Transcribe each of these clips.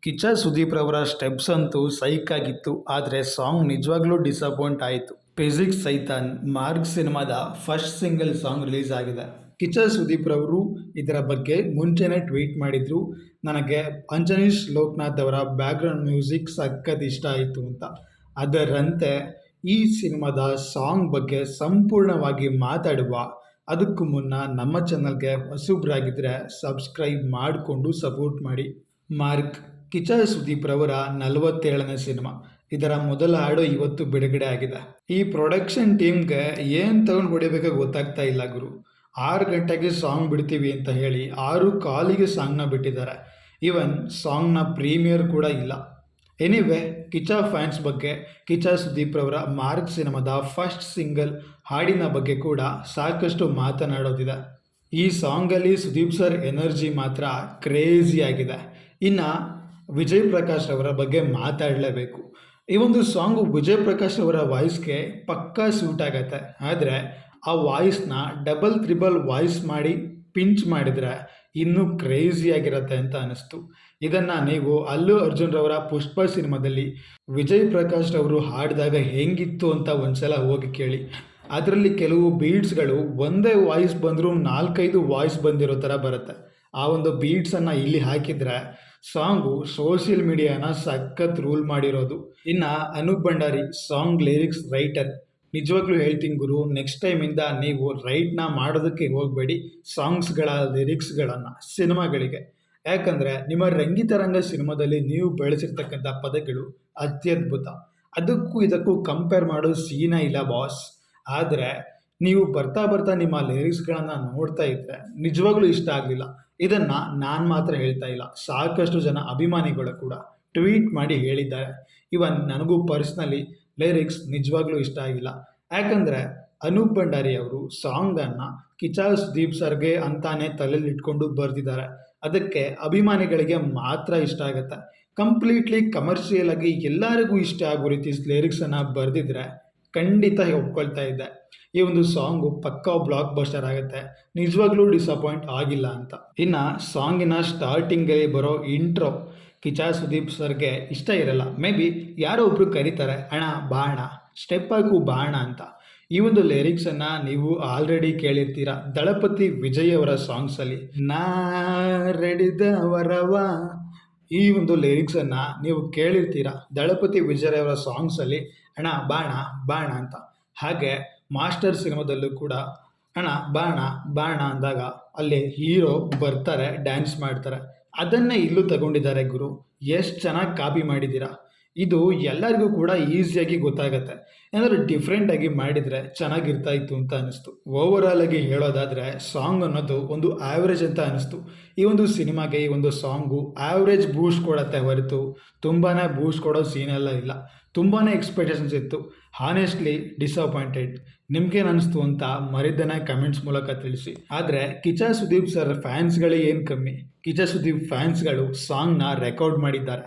ಕಿಚ್ಚ ಸುದೀಪ್ ರವರ ಸ್ಟೆಪ್ಸ್ ಅಂತೂ ಸೈಕ್ ಆಗಿತ್ತು. ಆದರೆ ಸಾಂಗ್ ನಿಜವಾಗ್ಲೂ ಡಿಸಪಾಯಿಂಟ್ ಆಯಿತು. ಫಿಸಿಕ್ಸ್ ಸೈತಾನ್ ಮಾರ್ಗ್ ಸಿನಿಮಾದ ಫಸ್ಟ್ ಸಿಂಗಲ್ ಸಾಂಗ್ ರಿಲೀಸ್ ಆಗಿದೆ. ಕಿಚ್ಚ ಸುದೀಪ್ ರವರು ಇದರ ಬಗ್ಗೆ ಮುಂಚೆನೇ ಟ್ವೀಟ್ ಮಾಡಿದ್ರು, ನನಗೆ ಅಂಜನೀಶ್ ಲೋಕನಾಥ್ ಅವರ ಬ್ಯಾಕ್ಗ್ರೌಂಡ್ ಮ್ಯೂಸಿಕ್ ಸಖತ್ ಇಷ್ಟ ಆಯಿತು ಅಂತ. ಅದರಂತೆ ಈ ಸಿನಿಮಾದ ಸಾಂಗ್ ಬಗ್ಗೆ ಸಂಪೂರ್ಣವಾಗಿ ಮಾತಾಡುವ ಅದಕ್ಕೂ ಮುನ್ನ ನಮ್ಮ ಚಾನಲ್ಗೆ ಹೊಸಬ್ರಾಗಿದ್ದರೆ ಸಬ್ಸ್ಕ್ರೈಬ್ ಮಾಡಿಕೊಂಡು ಸಪೋರ್ಟ್ ಮಾಡಿ. ಮಾರ್ಕ್ ಕಿಚ್ಚ ಸುದೀಪ್ ರವರ 47ನೇ ಸಿನಿಮಾ. ಇದರ ಮೊದಲ ಹಾಡು ಇವತ್ತು ಬಿಡುಗಡೆ ಆಗಿದೆ. ಈ ಪ್ರೊಡಕ್ಷನ್ ಟೀಮ್ಗೆ ಏನು ತಗೊಂಡು ಹೊಡಿಬೇಕೋ ಗೊತ್ತಾಗ್ತಾ ಇಲ್ಲ ಗುರು. 6 ಗಂಟೆಗೆ ಸಾಂಗ್ ಬಿಡ್ತೀವಿ ಅಂತ ಹೇಳಿ 6 ಕಾಲಿಗೆ ಸಾಂಗ್ನ ಬಿಟ್ಟಿದ್ದಾರೆ. ಈವನ್ ಸಾಂಗ್ನ ಪ್ರೀಮಿಯರ್ ಕೂಡ ಇಲ್ಲ. ಎನಿವೆ, ಕಿಚ್ಚ ಫ್ಯಾನ್ಸ್ ಬಗ್ಗೆ ಕಿಚ್ಚ ಸುದೀಪ್ ರವರ ಮಾರ್ಕ್ ಸಿನಿಮಾದ ಫಸ್ಟ್ ಸಿಂಗಲ್ ಹಾಡಿನ ಬಗ್ಗೆ ಕೂಡ ಸಾಕಷ್ಟು ಮಾತನಾಡೋದಿದೆ. ಈ ಸಾಂಗಲ್ಲಿ ಸುದೀಪ್ ಸರ್ ಎನರ್ಜಿ ಮಾತ್ರ ಕ್ರೇಜಿ ಆಗಿದೆ. ಇನ್ನು ವಿಜಯ್ ಪ್ರಕಾಶ್ ಅವರ ಬಗ್ಗೆ ಮಾತಾಡಲೇಬೇಕು. ಈ ಒಂದು ಸಾಂಗು ವಿಜಯ್ ಪ್ರಕಾಶ್ ಅವರ ವಾಯ್ಸ್ಗೆ ಪಕ್ಕಾ ಸೂಟ್ ಆಗತ್ತೆ. ಆದರೆ ಆ ವಾಯ್ಸ್ನ ಡಬಲ್ ತ್ರಿಬಲ್ ವಾಯ್ಸ್ ಮಾಡಿ ಪಿಂಚ್ ಮಾಡಿದರೆ ಇನ್ನೂ ಕ್ರೇಜಿಯಾಗಿರುತ್ತೆ ಅಂತ ಅನ್ನಿಸ್ತು. ಇದನ್ನು ನೀವು ಅಲ್ಲು ಅರ್ಜುನ್ ರವರ ಪುಷ್ಪ ಸಿನಿಮಾದಲ್ಲಿ ವಿಜಯ್ ಪ್ರಕಾಶ್ ಅವರು ಹಾಡಿದಾಗ ಹೆಂಗಿತ್ತು ಅಂತ ಒಂದ್ಸಲ ಹೋಗಿ ಕೇಳಿ. ಅದರಲ್ಲಿ ಕೆಲವು ಬೀಟ್ಸ್ಗಳು ಒಂದೇ ವಾಯ್ಸ್ ಬಂದರೂ 4-5 ವಾಯ್ಸ್ ಬಂದಿರೋ ಥರ ಬರುತ್ತೆ. ಆ ಒಂದು ಬೀಟ್ಸನ್ನು ಇಲ್ಲಿ ಹಾಕಿದರೆ ಸಾಂಗು ಸೋಷಿಯಲ್ ಮೀಡಿಯಾನ ಸಖತ್ ರೂಲ್ ಮಾಡಿರೋದು. ಇನ್ನು Anup Bhandari song lyrics writer. ನಿಜವಾಗ್ಲೂ ಹೇಳ್ತೀನಿ ಗುರು, ನೆಕ್ಸ್ಟ್ ಟೈಮಿಂದ ನೀವು ರೈಟ್ನ ಮಾಡೋದಕ್ಕೆ ಹೋಗಬೇಡಿ ಸಾಂಗ್ಸ್ಗಳ ಲಿರಿಕ್ಸ್ಗಳನ್ನು ಸಿನಿಮಾಗಳಿಗೆ. ಯಾಕಂದರೆ ನಿಮ್ಮ ರಂಗಿತರಂಗ ಸಿನಿಮಾದಲ್ಲಿ ನೀವು ಬೆಳೆಸಿರ್ತಕ್ಕಂಥ ಪದಗಳು ಅತ್ಯದ್ಭುತ. ಅದಕ್ಕೂ ಇದಕ್ಕೂ ಕಂಪೇರ್ ಮಾಡೋ ಸೀನೇ ಇಲ್ಲ ಬಾಸ್. ಆದರೆ ನೀವು ಬರ್ತಾ ಬರ್ತಾ ನಿಮ್ಮ ಲಿರಿಕ್ಸ್ಗಳನ್ನು ನೋಡ್ತಾ ಇದ್ದರೆ ನಿಜವಾಗ್ಲೂ ಇಷ್ಟ ಆಗಲಿಲ್ಲ. ಇದನ್ನು ನಾನು ಮಾತ್ರ ಹೇಳ್ತಾ ಇಲ್ಲ, ಸಾಕಷ್ಟು ಜನ ಅಭಿಮಾನಿಗಳು ಕೂಡ ಟ್ವೀಟ್ ಮಾಡಿ ಹೇಳಿದ್ದಾರೆ. ಇವನ್ ನನಗೂ ಪರ್ಸ್ನಲಿ ಲಿರಿಕ್ಸ್ ನಿಜವಾಗ್ಲೂ ಇಷ್ಟ ಆಗಿಲ್ಲ. ಯಾಕಂದರೆ ಅನೂಪ್ ಭಂಡಾರಿ ಅವರು ಸಾಂಗನ್ನು ಕಿಚ್ಚ ಸುದೀಪ್ ಸರ್ಗೆ ಅಂತಾನೆ ತಲೆಯಲ್ಲಿ ಇಟ್ಕೊಂಡು ಬರೆದಿದ್ದಾರೆ. ಅದಕ್ಕೆ ಅಭಿಮಾನಿಗಳಿಗೆ ಮಾತ್ರ ಇಷ್ಟ ಆಗುತ್ತೆ. ಕಂಪ್ಲೀಟ್ಲಿ ಕಮರ್ಷಿಯಲ್ ಆಗಿ ಎಲ್ಲರಿಗೂ ಇಷ್ಟ ಆಗೋ ರೀತಿ ಲಿರಿಕ್ಸನ್ನು ಬರೆದಿದ್ರೆ ಖಂಡಿತ ಒಪ್ಕೊಳ್ತಾ ಇದ್ದೆ. ಈ ಒಂದು ಸಾಂಗು ಪಕ್ಕಾ ಬ್ಲಾಕ್ ಬಸ್ಟರ್ ಆಗುತ್ತೆ. ನಿಜವಾಗ್ಲೂ ಡಿಸಪಾಯಿಂಟ್ ಆಗಿಲ್ಲ ಅಂತ. ಇನ್ನು ಸಾಂಗಿನ ಸ್ಟಾರ್ಟಿಂಗಲ್ಲಿ ಬರೋ ಇಂಟ್ರೋ ಕಿಚ್ಚ ಸುದೀಪ್ ಸರ್ಗೆ ಇಷ್ಟ ಇರಲ್ಲ. ಮೇ ಬಿ ಯಾರೋ ಒಬ್ರು ಕರೀತಾರೆ, ಅಣ್ಣ ಬಾಣ ಸ್ಟೆಪ್ ಹಾಕು ಬಾಣ ಅಂತ. ಈ ಒಂದು ಲಿರಿಕ್ಸನ್ನು ನೀವು ಆಲ್ರೆಡಿ ಕೇಳಿರ್ತೀರ ದಳಪತಿ ವಿಜಯ್ ಅವರ ಸಾಂಗ್ಸಲ್ಲಿ. ನಾ ರೆಡಿದವರವ, ಈ ಒಂದು ಲಿರಿಕ್ಸನ್ನು ನೀವು ಕೇಳಿರ್ತೀರ ದಳಪತಿ ವಿಜಯ್ ಅವರ ಸಾಂಗ್ಸಲ್ಲಿ, ಅಣ್ಣ ಬಾಣ ಬಾಣ ಅಂತ. ಹಾಗೆ ಮಾಸ್ಟರ್ ಸಿನಿಮಾದಲ್ಲೂ ಕೂಡ ಅಣ್ಣ ಬಾಣ ಬಾಣ ಅಂದಾಗ ಅಲ್ಲಿ ಹೀರೋ ಬರ್ತಾರೆ, ಡ್ಯಾನ್ಸ್ ಮಾಡ್ತಾರೆ. ಅದನ್ನೇ ಇಲ್ಲೂ ತಗೊಂಡಿದ್ದಾರೆ ಗುರು. ಎಷ್ಟು ಚೆನ್ನಾಗಿ ಕಾಪಿ ಮಾಡಿದ್ದೀರಾ. ಇದು ಎಲ್ಲರಿಗೂ ಕೂಡ ಈಸಿಯಾಗಿ ಗೊತ್ತಾಗತ್ತೆ. ಏನಾದರೂ ಡಿಫ್ರೆಂಟಾಗಿ ಮಾಡಿದರೆ ಚೆನ್ನಾಗಿರ್ತಾ ಇತ್ತು ಅಂತ ಅನ್ನಿಸ್ತು. ಓವರಾಲ್ ಆಗಿ ಹೇಳೋದಾದರೆ ಸಾಂಗ್ ಅನ್ನೋದು ಒಂದು ಆ್ಯಾವ್ರೇಜ್ ಅಂತ ಅನ್ನಿಸ್ತು. ಈ ಒಂದು ಸಿನಿಮಾಗೆ ಈ ಒಂದು ಸಾಂಗು ಆ್ಯಾವ್ರೇಜ್ ಬೂಸ್ಟ್ ಕೊಡುತ್ತೆ ಹೊರತು ತುಂಬಾ ಬೂಸ್ಟ್ ಕೊಡೋ ಸೀನೆಲ್ಲ ಇಲ್ಲ. ತುಂಬಾ ಎಕ್ಸ್ಪೆಕ್ಟೇಷನ್ಸ್ ಇತ್ತು. Honestly disappointed. ನಿಮ್ಗೇನು ಅನ್ನಿಸ್ತು ಅಂತ ಮರಿದನ ಕಮೆಂಟ್ಸ್ ಮೂಲಕ ತಿಳಿಸಿ. ಆದರೆ ಕಿಚ್ಚ ಸುದೀಪ್ ಸರ್ ಫ್ಯಾನ್ಸ್ಗಳೇ ಏನು ಕಮ್ಮಿ. ಕಿಚ್ಚ ಸುದೀಪ್ ಫ್ಯಾನ್ಸ್ಗಳು ಸಾಂಗ್ನ ರೆಕಾರ್ಡ್ ಮಾಡಿದ್ದಾರೆ.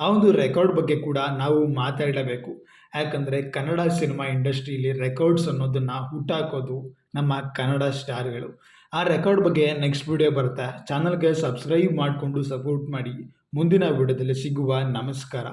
ಆ ಒಂದು ರೆಕಾರ್ಡ್ ಬಗ್ಗೆ ಕೂಡ ನಾವು ಮಾತಾಡಲೇಬೇಕು. ಯಾಕಂದರೆ ಕನ್ನಡ ಸಿನಿಮಾ ಇಂಡಸ್ಟ್ರಿಯಲ್ಲಿ ರೆಕಾರ್ಡ್ಸ್ ಅನ್ನೋದನ್ನು ಹುಟ್ಟಾಕೋದು ನಮ್ಮ ಕನ್ನಡ ಸ್ಟಾರ್ಗಳು. ಆ ರೆಕಾರ್ಡ್ ಬಗ್ಗೆ ನೆಕ್ಸ್ಟ್ ವಿಡಿಯೋ ಬರುತ್ತೆ. ಚಾನಲ್ಗೆ ಸಬ್ಸ್ಕ್ರೈಬ್ ಮಾಡಿಕೊಂಡು ಸಪೋರ್ಟ್ ಮಾಡಿ. ಮುಂದಿನ ವಿಡಿಯೋದಲ್ಲಿ ಸಿಗುವ. ನಮಸ್ಕಾರ.